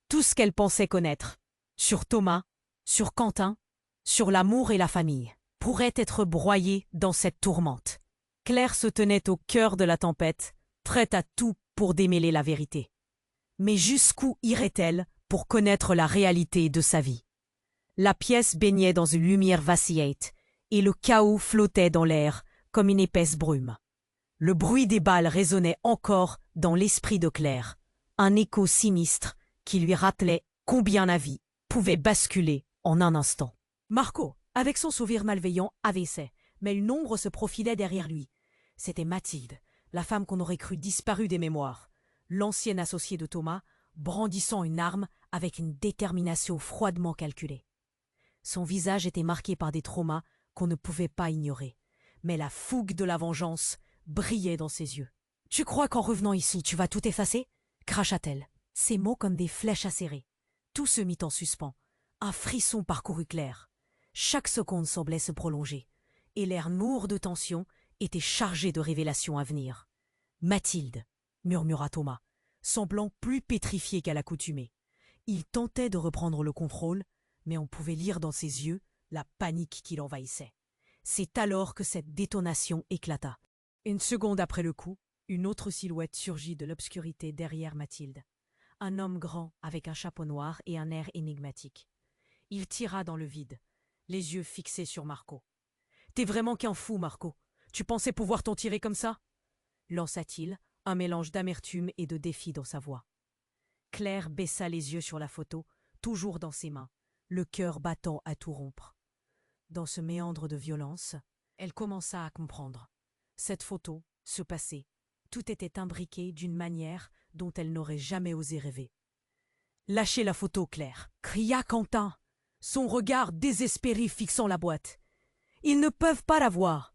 Tout ce qu'elle pensait connaître, sur Thomas, sur Quentin, sur l'amour et la famille, pourrait être broyé dans cette tourmente. Claire se tenait au cœur de la tempête, prête à tout pour démêler la vérité. Mais jusqu'où irait-elle pour connaître la réalité de sa vie? La pièce baignait dans une lumière vacillante, et le chaos flottait dans l'air comme une épaisse brume. Le bruit des balles résonnait encore dans l'esprit de Claire, un écho sinistre qui lui rappelait combien la vie pouvait basculer en un instant. Marco, avec son sourire malveillant, abaissait, mais une ombre se profilait derrière lui. C'était Mathilde, la femme qu'on aurait cru disparue des mémoires, l'ancienne associée de Thomas, brandissant une arme avec une détermination froidement calculée. Son visage était marqué par des traumas qu'on ne pouvait pas ignorer, mais la fougue de la vengeance brillait dans ses yeux. « Tu crois qu'en revenant ici, tu vas tout effacer ?» cracha-t-elle, ses mots comme des flèches acérées. Tout se mit en suspens. Un frisson parcourut Claire. Chaque seconde semblait se prolonger, et l'air lourd de tension était chargé de révélations à venir. « Mathilde !» murmura Thomas, semblant plus pétrifié qu'à l'accoutumée. Il tentait de reprendre le contrôle, mais on pouvait lire dans ses yeux la panique qui l'envahissait. C'est alors que cette détonation éclata. Une seconde après le coup, une autre silhouette surgit de l'obscurité derrière Mathilde. Un homme grand avec un chapeau noir et un air énigmatique. Il tira dans le vide, les yeux fixés sur Marco. « T'es vraiment qu'un fou, Marco. Tu pensais pouvoir t'en tirer comme ça ?» lança-t-il, un mélange d'amertume et de défi dans sa voix. Claire baissa les yeux sur la photo, toujours dans ses mains, le cœur battant à tout rompre. Dans ce méandre de violence, elle commença à comprendre. Cette photo, ce passé, tout était imbriqué d'une manière dont elle n'aurait jamais osé rêver. « Lâchez la photo, Claire !» cria Quentin, son regard désespéré fixant la boîte. « Ils ne peuvent pas la voir !»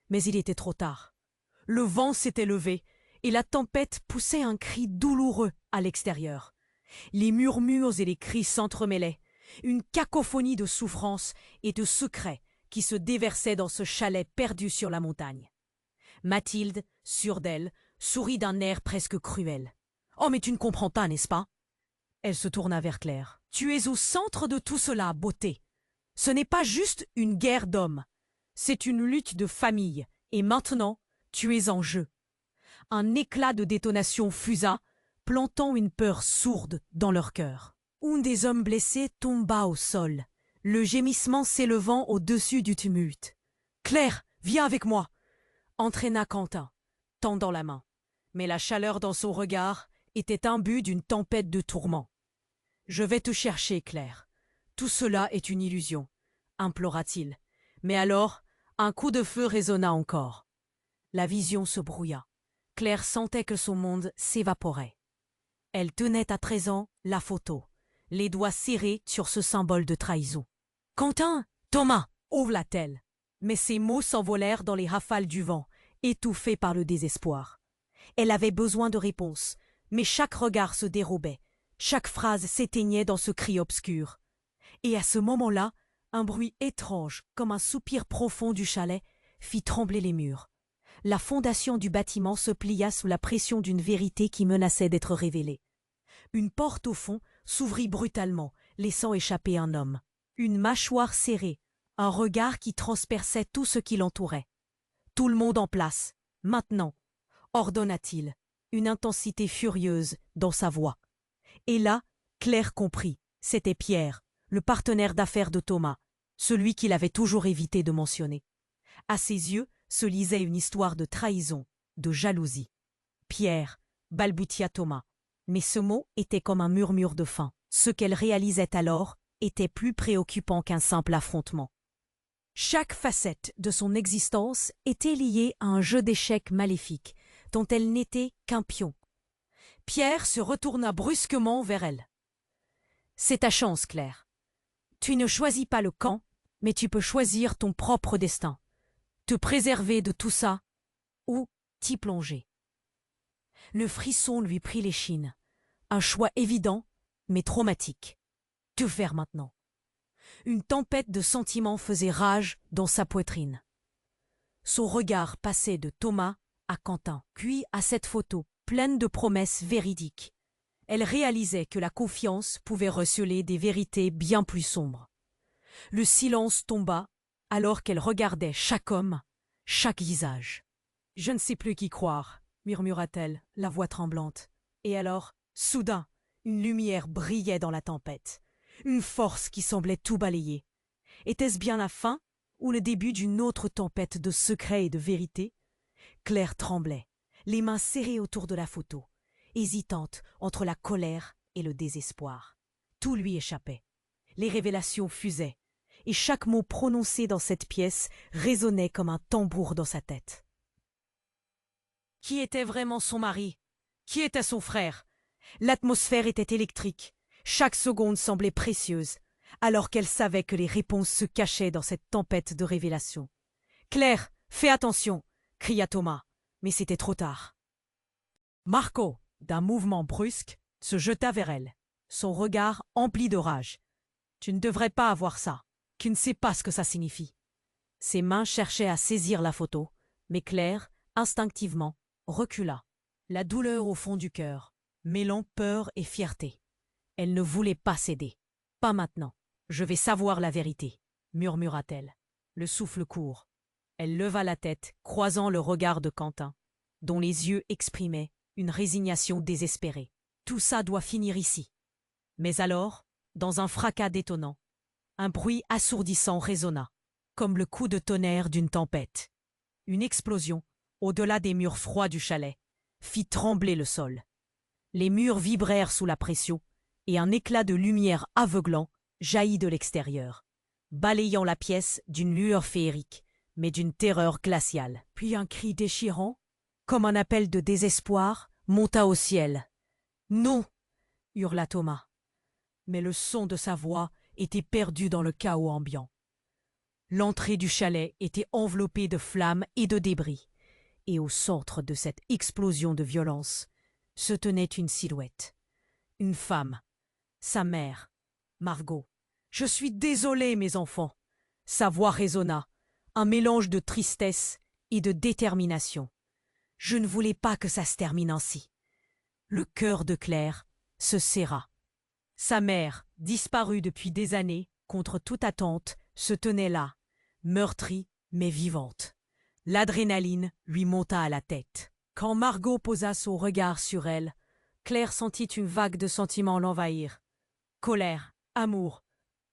Mais il était trop tard. Le vent s'était levé et la tempête poussait un cri douloureux à l'extérieur. Les murmures et les cris s'entremêlaient, une cacophonie de souffrance et de secrets qui se déversaient dans ce chalet perdu sur la montagne. Mathilde, sûre d'elle, sourit d'un air presque cruel. « Oh, mais tu ne comprends pas, n'est-ce pas ?» Elle se tourna vers Claire. « Tu es au centre de tout cela, beauté. Ce n'est pas juste une guerre d'hommes. C'est une lutte de famille. Et maintenant, tu es en jeu. » Un éclat de détonation fusa, plantant une peur sourde dans leur cœur. Un des hommes blessés tomba au sol, le gémissement s'élevant au-dessus du tumulte. « Claire, viens avec moi !» entraîna Quentin, tendant la main. Mais la chaleur dans son regard était imbue d'une tempête de tourments. « Je vais te chercher, Claire. Tout cela est une illusion, » implora-t-il. Mais alors, un coup de feu résonna encore. La vision se brouilla. Claire sentait que son monde s'évaporait. Elle tenait à présent la photo, les doigts serrés sur ce symbole de trahison. « Quentin, Thomas !» hurla-t-elle. Mais ses mots s'envolèrent dans les rafales du vent, étouffés par le désespoir. Elle avait besoin de réponses, mais chaque regard se dérobait, chaque phrase s'éteignait dans ce cri obscur. Et à ce moment-là, un bruit étrange, comme un soupir profond du chalet, fit trembler les murs. La fondation du bâtiment se plia sous la pression d'une vérité qui menaçait d'être révélée. Une porte au fond s'ouvrit brutalement, laissant échapper un homme. Une mâchoire serrée, un regard qui transperçait tout ce qui l'entourait. « Tout le monde en place, maintenant !» ordonna-t-il, une intensité furieuse dans sa voix. Et là, Claire comprit, c'était Pierre, le partenaire d'affaires de Thomas, celui qu'il avait toujours évité de mentionner. À ses yeux se lisait une histoire de trahison, de jalousie. « Pierre » balbutia Thomas, mais ce mot était comme un murmure de faim. Ce qu'elle réalisait alors était plus préoccupant qu'un simple affrontement. Chaque facette de son existence était liée à un jeu d'échecs maléfique, dont elle n'était qu'un pion. Pierre se retourna brusquement vers elle. « C'est ta chance, Claire. Tu ne choisis pas le camp, mais tu peux choisir ton propre destin. Te préserver de tout ça ou t'y plonger. » Le frisson lui prit l'échine. Un choix évident, mais traumatique. Que faire maintenant? Une tempête de sentiments faisait rage dans sa poitrine. Son regard passait de Thomas à Quentin, puis à cette photo pleine de promesses véridiques. Elle réalisait que la confiance pouvait receler des vérités bien plus sombres. Le silence tomba alors qu'elle regardait chaque homme, chaque visage. « Je ne sais plus qui croire », murmura-t-elle, la voix tremblante. Et alors, soudain, une lumière brillait dans la tempête, une force qui semblait tout balayer. Était-ce bien la fin ou le début d'une autre tempête de secrets et de vérités? Claire tremblait, les mains serrées autour de la photo, hésitante entre la colère et le désespoir. Tout lui échappait. Les révélations fusaient, et chaque mot prononcé dans cette pièce résonnait comme un tambour dans sa tête. Qui était vraiment son mari? Qui était son frère? L'atmosphère était électrique. Chaque seconde semblait précieuse, alors qu'elle savait que les réponses se cachaient dans cette tempête de révélations. « Claire, fais attention !» cria Thomas, mais c'était trop tard. Marco, d'un mouvement brusque, se jeta vers elle, son regard empli de rage. « Tu ne devrais pas avoir ça. Tu ne sais pas ce que ça signifie. » Ses mains cherchaient à saisir la photo, mais Claire, instinctivement, recula, la douleur au fond du cœur, mêlant peur et fierté. Elle ne voulait pas céder. Pas maintenant. Je vais savoir la vérité, murmura-t-elle, le souffle court. Elle leva la tête, croisant le regard de Quentin, dont les yeux exprimaient une résignation désespérée. Tout ça doit finir ici. Mais alors, dans un fracas détonnant, un bruit assourdissant résonna, comme le coup de tonnerre d'une tempête. Une explosion, au-delà des murs froids du chalet, fit trembler le sol. Les murs vibrèrent sous la pression, et un éclat de lumière aveuglant jaillit de l'extérieur, balayant la pièce d'une lueur féerique, mais d'une terreur glaciale. Puis un cri déchirant, comme un appel de désespoir, monta au ciel. « Non !» hurla Thomas. Mais le son de sa voix était perdu dans le chaos ambiant. L'entrée du chalet était enveloppée de flammes et de débris, et au centre de cette explosion de violence se tenait une silhouette. Une femme, sa mère, Margot. « Je suis désolée, mes enfants !» Sa voix résonna, un mélange de tristesse et de détermination. « Je ne voulais pas que ça se termine ainsi. » Le cœur de Claire se serra. Sa mère, disparue depuis des années, contre toute attente, se tenait là, meurtrie mais vivante. L'adrénaline lui monta à la tête. Quand Margot posa son regard sur elle, Claire sentit une vague de sentiments l'envahir. Colère, amour,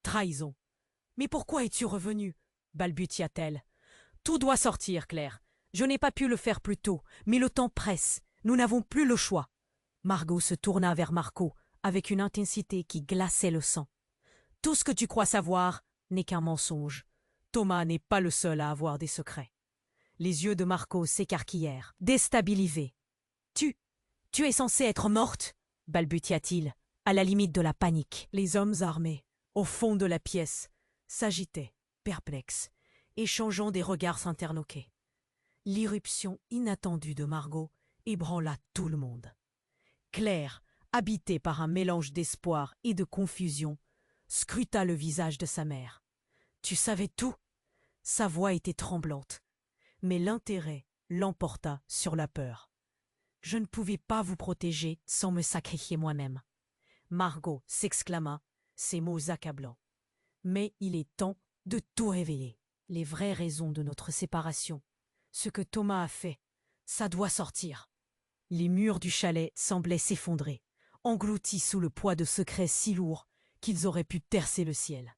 trahison. « Mais pourquoi es-tu revenue ?» balbutia-t-elle. « Tout doit sortir, Claire. Je n'ai pas pu le faire plus tôt, mais le temps presse. Nous n'avons plus le choix. » Margot se tourna vers Marco avec une intensité qui glaçait le sang. « Tout ce que tu crois savoir n'est qu'un mensonge. Thomas n'est pas le seul à avoir des secrets. » Les yeux de Marco s'écarquillèrent, déstabilisés. « Tu es censée être morte ?» balbutia-t-il, à la limite de la panique. Les hommes armés, au fond de la pièce, s'agitaient, perplexes, échangeant des regards interloqués. L'irruption inattendue de Margot ébranla tout le monde. Claire, habitée par un mélange d'espoir et de confusion, scruta le visage de sa mère. « Tu savais tout ?» Sa voix était tremblante, mais l'intérêt l'emporta sur la peur. « Je ne pouvais pas vous protéger sans me sacrifier moi-même. » Margot s'exclama, ces mots accablants. « Mais il est temps de tout révéler. Les vraies raisons de notre séparation. Ce que Thomas a fait, ça doit sortir. » Les murs du chalet semblaient s'effondrer, engloutis sous le poids de secrets si lourds qu'ils auraient pu percer le ciel.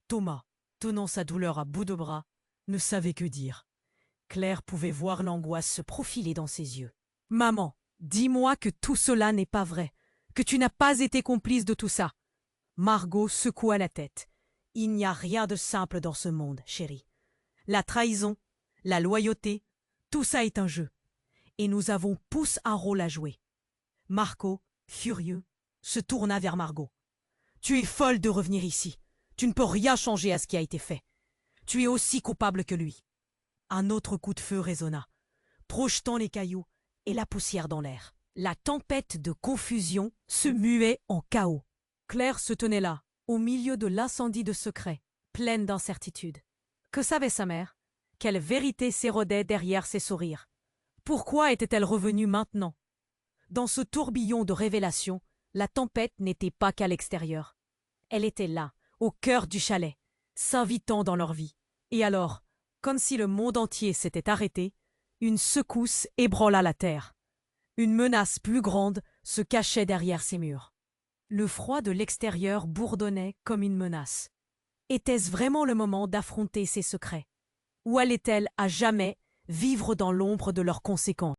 Thomas, tenant sa douleur à bout de bras, ne savait que dire. Claire pouvait voir l'angoisse se profiler dans ses yeux. « Maman, dis-moi que tout cela n'est pas vrai, que tu n'as pas été complice de tout ça. » Margot secoua la tête. « Il n'y a rien de simple dans ce monde, chérie. La trahison, la loyauté, tout ça est un jeu. Et nous avons tous un rôle à jouer. » Marco, furieux, se tourna vers Margot. « Tu es folle de revenir ici. Tu ne peux rien changer à ce qui a été fait. Tu es aussi coupable que lui. » Un autre coup de feu résonna, projetant les cailloux et la poussière dans l'air. La tempête de confusion se muait en chaos. Claire se tenait là, au milieu de l'incendie de secrets, pleine d'incertitude. Que savait sa mère? Quelle vérité s'érodait derrière ses sourires? Pourquoi était-elle revenue maintenant? Dans ce tourbillon de révélations, la tempête n'était pas qu'à l'extérieur. Elle était là, au cœur du chalet, s'invitant dans leur vie. Et alors, comme si le monde entier s'était arrêté, une secousse ébranla la terre. Une menace plus grande se cachait derrière ces murs. Le froid de l'extérieur bourdonnait comme une menace. Était-ce vraiment le moment d'affronter ses secrets? Ou allait-elle à jamais vivre dans l'ombre de leurs conséquences?